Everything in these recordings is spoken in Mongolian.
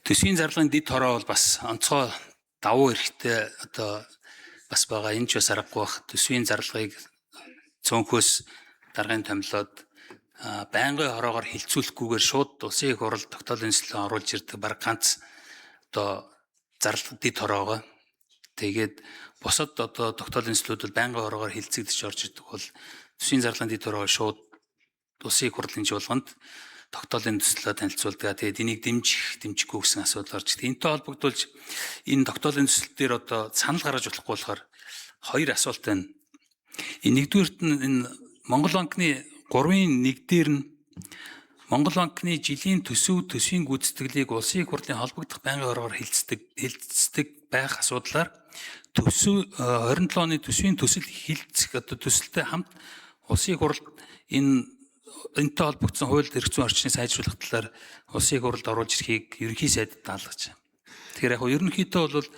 Төсвийн зарлагын дэд хороо бол бас онцгой давуу эрхтэй одоо бас байгаа. Энэ ч бас аргагүй бах. Төсвийн зарлагыг цөөнхөөс даргын томилоод байнгын хороогоор хилцүүлэхгүйгээр шууд улсын их хурал тогтоолын нислэн оруулж ирдэг баг ганц одоо зарлах дэд хороогоо. Тэгээд бусад одоо тогтоолын нислүүд бол байнгын хороогоор хилцэгдэж орж ирдэг бол төсвийн зарлагын дэд хороогоо шууд улсын их хурлын жуулганд тогтоолын төслөө танилцуулдаг. Тэгээд энийг дэмжихгүй гэсэн асуудал орж ирдэг. Энэтэй холбогдуулж энэ тогтоолын төсөл дээр одоо санал гаргаж болохгүй болохоор хоёр асуулт байна. Нэгдүгээрт нь энэ Монгол банкны 3-1 дээр нь Монгол банкны жилийн төсвийн гүйцэтгэлийг улсын их хурлын холбогдох байнгын хорогоор хилцдэг байх асуудлаар 27 оны төсвийн төсөл хилцэх одоо төсөлтэй хамт улсын их хурл энэтэй холбогдсон хууль эрх зүйн орчныг сайжруулах талаар улсын их хуралд оруулж ирэхийг ерөнхий сайдд даалгаж байна. Тэгэхээр яг ерөнхийдөө бол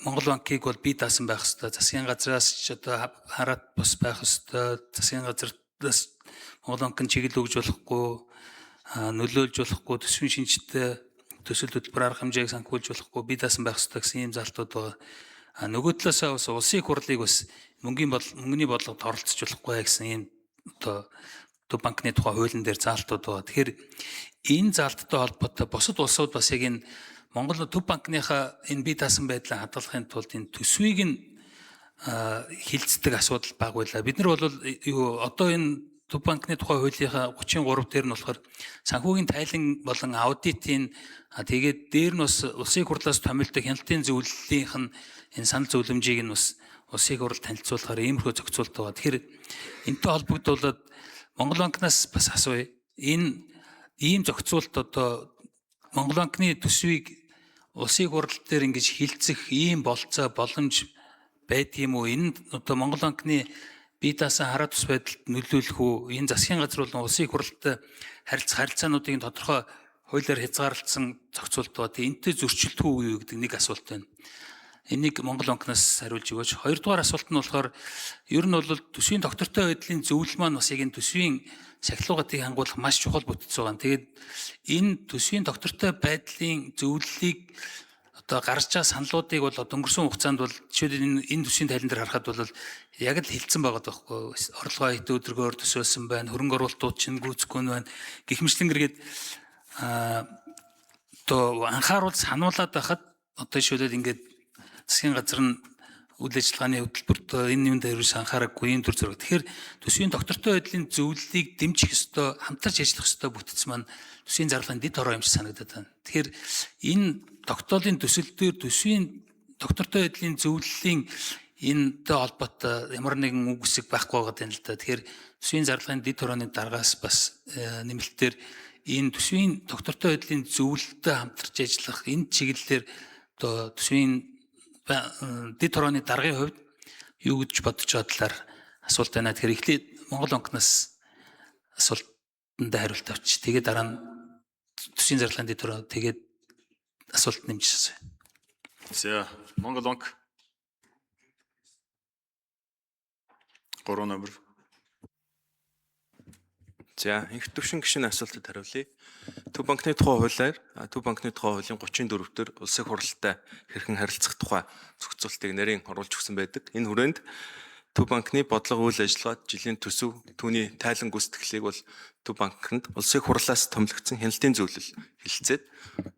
Монгол банкыг бол бие даасан байх ёстой. Засгийн газраас ч одоо хараат бус байх ёстой. Засгийн газраас Монгол банкын чиглэл өгж болохгүй, нөлөөлж болохгүй, төсвийн шинжтэй төсөл хөтөлбөр арга хэмжээг санхүүжүүлж болохгүй, бие даасан байх ёстой гэсэн ийм залтууд байгаа. Нөгөө талаасаа бас улсын их хурлыг бас мөнгөний бодлогод оролцож болохгүй гэсэн ийм одоо төв банкны тухай хуулийн дээр заалтууд байгаа. Тэгэхээр энэ заалттай холбоотой бусад улсууд бас яг энэ Монгол төв банкныхаа энэ бие даасан байдлаа хадгалахын тулд энэ төсвийг нь хилцдэг асуудал баг байлаа. Бид нар бол одоо энэ төв банкны тухай хуулийнхаа 33 дээр нь болохоор санхүүгийн тайлан болон аудитын тэгээд дээр нь бас улсын их хурлаас томилдог хяналтын зөвлөлийнх нь энэ санал зөвлөмжийг нь бас улсын их хурл танилцуулахаар иймэрхүү зохицуулт байгаа. Тэгэхээр энэтэй холбогдуулаад Монгол банкнаас бас асууя. Энэ ийм зохицуулт одоо Монгол банкны төсвийг улсын их хурл дээр ингэж хилцэх ийм болцоо боломж байдгийм үү? Энэ одоо Монгол банкны бие даасан хараа тус байдалд нөлөөлөх үү? Энэ засгийн газар болон улсын их хуралтай харилцаануудыг тодорхой хуулиар хязгаарлалсан зохицуулт байгаа. Энэтэй зөрчилдөхгүй юу гэдэг нэг асуулт байна. Энийг Монгол банкнаас хариулж өгөөч. Хоёрдугаар асуулт нь болохоор ер нь бол төсвийн доктортой байдлын зөвлөл маань бас яг энэ төсвийн сахилгуудыг хангуулах маш чухал бүтц байгаа. Тэгээд энэ төсвийн доктортой байдлын зөвлөлийг одоо гарч байгаа саналуудыг бол өнгөрсөн хугацаанд бол жишээлбэл энэ төсвийн тайлан дээр харахад бол яг л хилцэн байгаа байхгүй. Орлогоо хэдэн өдрөөр төсөөлсөн байна, хөрөнгө оруулалтууд чинь гүйцэхгүй нь байна. Гэх мэтлэнгээр одоо анхааруул сануулад байхад одоо жишээлбэл ингээд засгийн газар нь үйл ажиллагааны хөтөлбөрт энэ юм дээр анхаарахгүй юм төр зураг. Тэгэхээр төсвийн доктортой байдлын зөвлөлийг дэмжих ёстой, хамтарч ажиллах ёстой бүтц маань төсвийн зарлагын дэд хороо юм шиг санагдаад байна. Тэгэхээр энэ тогтоолын төсөл дээр төсвийн доктортой байдлын зөвлөлийн энэтэй холбоотой ямар нэгэн үг үсэг байхгүй байгаа юм л да. Тэгэхээр төсвийн зарлагын дэд хорооны дараагаас бас нэмэлтээр энэ төсвийн доктортой байдлын зөвлөлтөд хамтарч ажиллах энэ чиглэлээр одоо төсвийн дэд хорооны даргын хувьд юу гэж бодож байгаа талаар асуулт байна. Тэгэхээр эхлээд Монгол банкнаас асуултанд хариулт авч тэгээд дараа нь төсвийн зарлагын дэд хороо тэгээд асуулт нэмж асууя. За Монгол банк 3 номер. За их төвшин гишүүний асуултад хариулъя. Төв банкны тухай хуулиар Төв банкны тухай хуулийн 34 дээр улсын их хурлтай хэрхэн харилцах тухай зохицуултыг нарийн оруулж өгсөн байдаг. Энэ хүрээнд Төв банкны бодлого үйл ажиллагаат жилийн төсөв түүний тайлан гүйцэтгэлийг бол Төв банкнд улсын их хурлаас томилогдсон хяналтын зөвлөл хэлэлцээд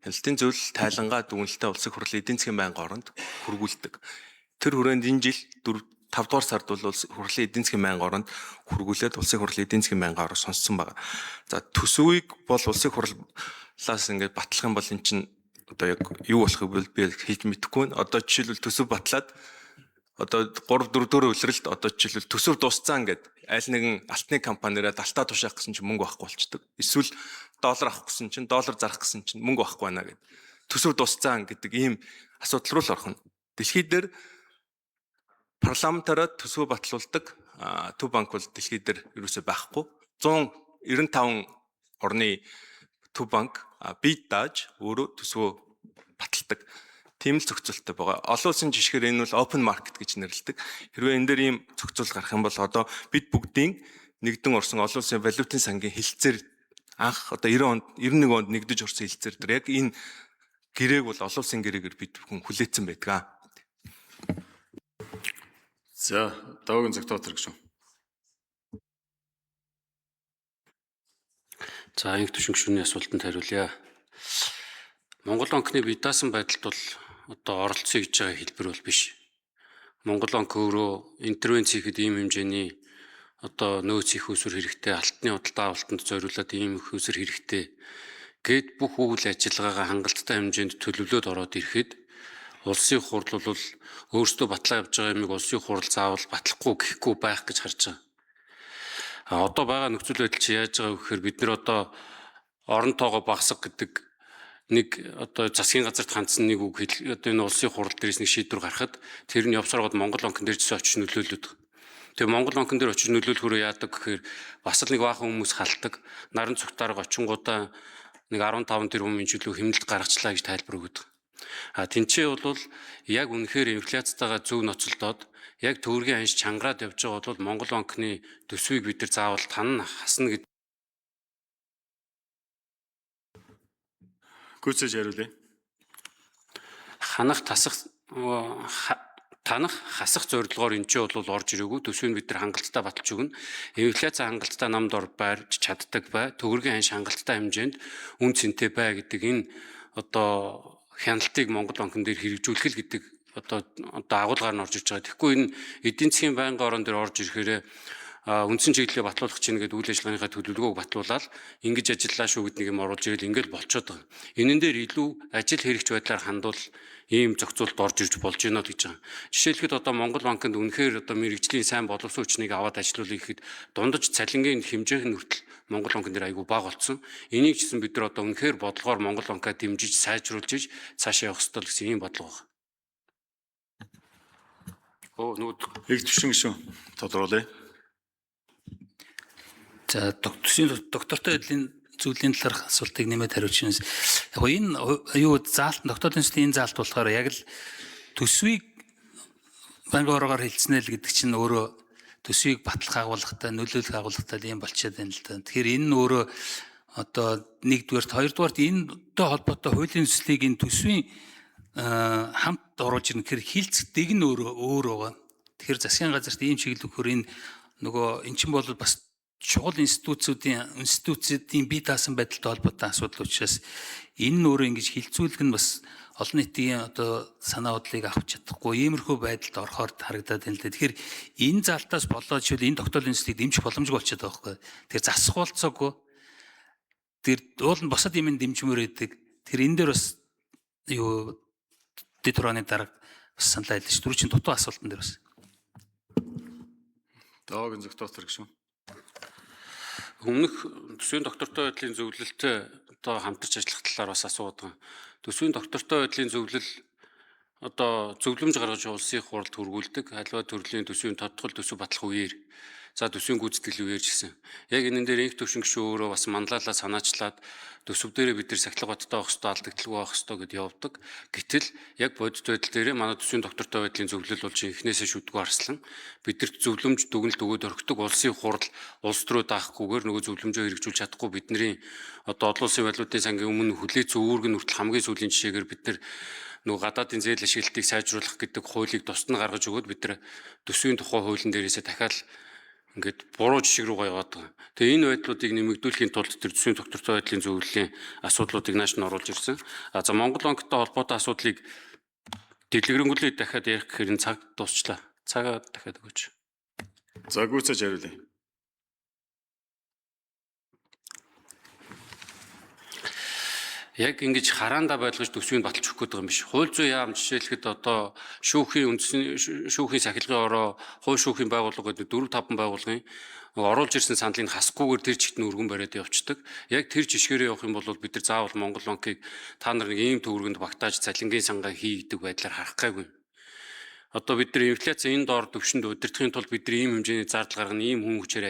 хяналтын зөвлөл тайлангаа дүгнэлтээ улсын их хурлын эдийн засгийн байнгын оронд хүргүүлдэг. Тэр хүрээнд энэ жил 5 дугаар сард бол улсын хурлын эдийн засгийн байнгын оронд хүргүүлээд улсын хурлын эдийн засгийн байнгын ороо сонссон байна. За төсвийг бол улсын хурлаас ингээд батлах юм бол эн чинь одоо яг юу болохыг би хийж мэдэхгүй. Одоо жишээлбэл төсөв батлаад одоо 3-4 улиралд одоо жишээлбэл төсөв дуусцсан ингээд аль нэгэн алтны компаниараа далтаа тушаах гэсэн чинь мөнгө байхгүй болчдөг. Эсвэл доллар авах гэсэн чинь доллар зарах гэсэн чинь мөнгө байхгүй байна гэдэг. Төсөв дуусцсан гэдэг ийм асуудал руу л орхон. Дэлхийд дээр парламентараа төсвөө батлуулдаг Төв банк бол дэлхийд дээр ерөөсөй байхгүй. 195 орны Төв банк бие дааж өөрөө төсвөө баталдаг. Тийм л зохицуулттай байгаа. Олон улсын жишгээр энэ бол open market гэж нэрлэдэг. Хэрвээ энэ дээр ийм зохицуулт гарах юм бол одоо бид бүгдийн нэгдэн орсон олон улсын валютын сангийн хилцээр анх одоо 90 онд 91 онд нэгдэж орсон хэлцээр дээр яг энэ гэрээг бол олон улсын гэрээгээр бид бүхэн хүлээсэн байдаг. За даваагийн зөв доктор гэж. За инх түвшин гишүүний асуултанд хариулъя. Монгол банкны бие даасан байдалд бол одоо оролцсон гэж байгаа хэлбэр бол биш. Монгол банк өөрөө интервенц хийхэд ийм хэмжээний одоо нөөц их усүр хэрэгтэй, алтны худалдаа авалтанд зориулаад ийм их усүр хэрэгтэй гэд бүх үйл ажиллагаагаа хангалттай хэмжээнд төлөвлөд ороод ирэхэд улсын хурл бол өөрсдөө батлаа явж байгаа юмыг улсын хурл заавал батлахгүй гэхгүй байх гэж харж байгаа. Одоо байгаа нөхцөл байдал чи яаж байгаа вэ гэхээр бид нэр одоо орон тоогоо багасгах гэдэг нэг одоо засгийн газарт хандсан нэг үг одоо энэ улсын хурал дээрээс нэг шийдвэр гаргахад тэр нь явсараад Монгол банкн дээр ч очиж нөлөөлөд. Тэгээ Монгол банкн дээр очиж нөлөөлөхөөр яадаг гэхээр бас л нэг баахан хүмүүс халдаг. Наран цогтарга очингуудаа нэг 15 тэрбумын жилүү хэмнэлт гаргачлаа гэж тайлбар өгöd. Тэнцээ бол яг үнэхээр инфляцтайгаа зөв ноцолдоод яг төгрөгийн анш чангараад явж байгаа бол Монгол банкны төсвийг бид нар заавал тань хасна гэдэг. Гүйцэж хариулъя. Танах хасах зорилгоор энэ ч бол орж ирээгүй. Төсвийг бид нар хангалттай баталж өгнө. Инфляци хангалттай намд ор байрч чаддаг бай. Төгрөгийн анш хангалттай хэмжээнд үн цэнтэй бай гэдэг энэ одоо хяналтыг Монгол банкн дээр хэрэгжүүлэх л гэдэг одоо агуулгаар нь орж иж байгаа. Тэгэхгүй энэ эдийн засгийн байнгын орон дээр орж ирэхээр үндсэн чиглэлээ батлуулах чинь гэдэг үйл ажиллагааныхаа төлөвлөгөөг батлуулаад ингэж ажиллаа шүү гэдэг юм оруулж ирэл ингээл болчиход байгаа. Энэн дээр илүү ажил хэрэгч байдлаар хандвал ийм зохицуулт орж ирж болж байна л гэж байгаа. Жишээлхэд одоо Монгол банкнд үнэхээр одоо мэрэгжлийн сайн боловсон хүчнийг аваад ажилуулъя гэхэд дундаж цалингийн хэмжээх нь хүртэл Монгол банкн дээр айгүй бага болсон. Энийг ч гэсэн бид нар одоо үнэхээр бодлогоор Монгол банкаа дэмжиж сайжруулж иж цаашаа явах ёстой л гэсэн ийм бодлого байна. Их түвшин гишүүн тодруулъя. За доктортой байдлын зүйлийн талаарх асуултыг нэмээд хариулж байна. Яг энэ заалт докторийн энэ заалт болохоор яг л төсвийг банкны орогоор хэлцнэ л гэдэг чинь өөрөө төсвийг батлах агуулгатай нөлөөлөх агуулгатай юм болчиход байна л да. Тэгэхээр энэ нь өөрөө одоо нэгдүгээрт хоёрдугаарт энэтэй холбоотой хуулийн төслийг энэ төсвийн хамт оруулж ирнэ гэхээр хилцдэг нь өөр байгаа. Тэгэхээр засгийн газарт ийм чиглэл өгөхөр энэ нөгөө эн чинь бол бас чухал институцүүдийн бие даасан байдалтай холбоотой асуудал учраас энэ нь өөрөө ингэж хилцүүлэх нь бас олон нийтийн одоо санаа бодлыг авч чадахгүй иймэрхүү байдалд орохоор харагдаад байна л да. Тэгэхээр энэ залтаас болоод шил энэ тогтоолын төслийг дэмжих боломжгүй болчиход байгаа байхгүй. Тэгэхээр засах болцоогүй. Тэр уул нь босод юм дэмжмээр байдаг. Тэр энэ дээр бас дэд хурааны дарга бас саналаа хэлж шүү. Түрүү чинь дутуу асуултан дээр бас. Даваагийн зөв доктор гэж. Өмнөх төсвийн доктортой байдлын зөвлөлтөд одоо хамтарч ажиллах талаар бас асуудаг. Төсвийн доктортой байдлын зөвлөл одоо зөвлөмж гаргаж улсын хуралд хүргүүлдэг. Аливаа төрлийн төсвийн тодтгол төсөв батлах үеэр за төсвийн гүйцэтгэл үеэр ч гэсэн. Яг энэ дээр инх төвшин гишүүн өөрөө бас манлайлаа санаачлаад төсөв дээрээ бид нар сахилга баттай авах хэрэгтэй, алдагдaltaгүй авах хэрэгтэй гэдээ явдаг. Гэтэл яг бодит байдал дээрээ манай төсвийн доктортой байдлын зөвлөл болж эхнээсээ шүдгүү арслан бидэрт зөвлөмж дүгнэлт өгөөд орхидог улсын хурал улс төрөө даахгүйгээр нөгөө зөвлөмжөө хэрэгжүүлж чадахгүй бидний одоо олон улсын валютын сангийн өмнө хүлээц үүргэн хүртэл хамгийн сүүлийн жишээгээр бид нар нөгөө гадаадын зээл ашиглалтыг сайжруулах гэдэг хуулийг тусад нь гаргаж өгөөд бид нар төсвийн тухай хуулийн дээрээсээ дахиад ингээд буруу жишг рүүгээ яваад байгаа. Тэгээ энэ байдлуудыг нэмэгдүүлэхийн тулд тэр төсвийн доктортой байдлын зөвлөлийн асуудлуудыг нааш нь оруулж ирсэн. За Монгол банктай холбоотой асуудлыг дэлгэрэнгүй дахиад ярих гэхээр энэ цаг дуусчлаа. Цагаа дахиад өгөөч. За гүйцэж хариулъя. Яг ингэж хараандаа байлгаж төсвийг баталж өгөх гэдэг юм биш. Хууль зүйн яам жишээлхэд одоо шүүхийн сахилгын ороо, хууль шүүхийн байгууллага гэдэг 4-5 байгууллагын оруулж ирсэн саналыг хасахгүйгээр тэр чигт нь өргөн бариад явцдаг. Яг тэр жишгээрээ явах юм бол бид нар заавал Монгол банкыг та нар нэг ийм төвөргөнд багтааж цалингийн сангаа хий гэдэг байдлаар харах гайгүй. Одоо бид нар инфляци энэ доор төвшөнд удирдахын тулд бид нар ийм хэмжээний зардал гаргана, ийм хүн хүчээр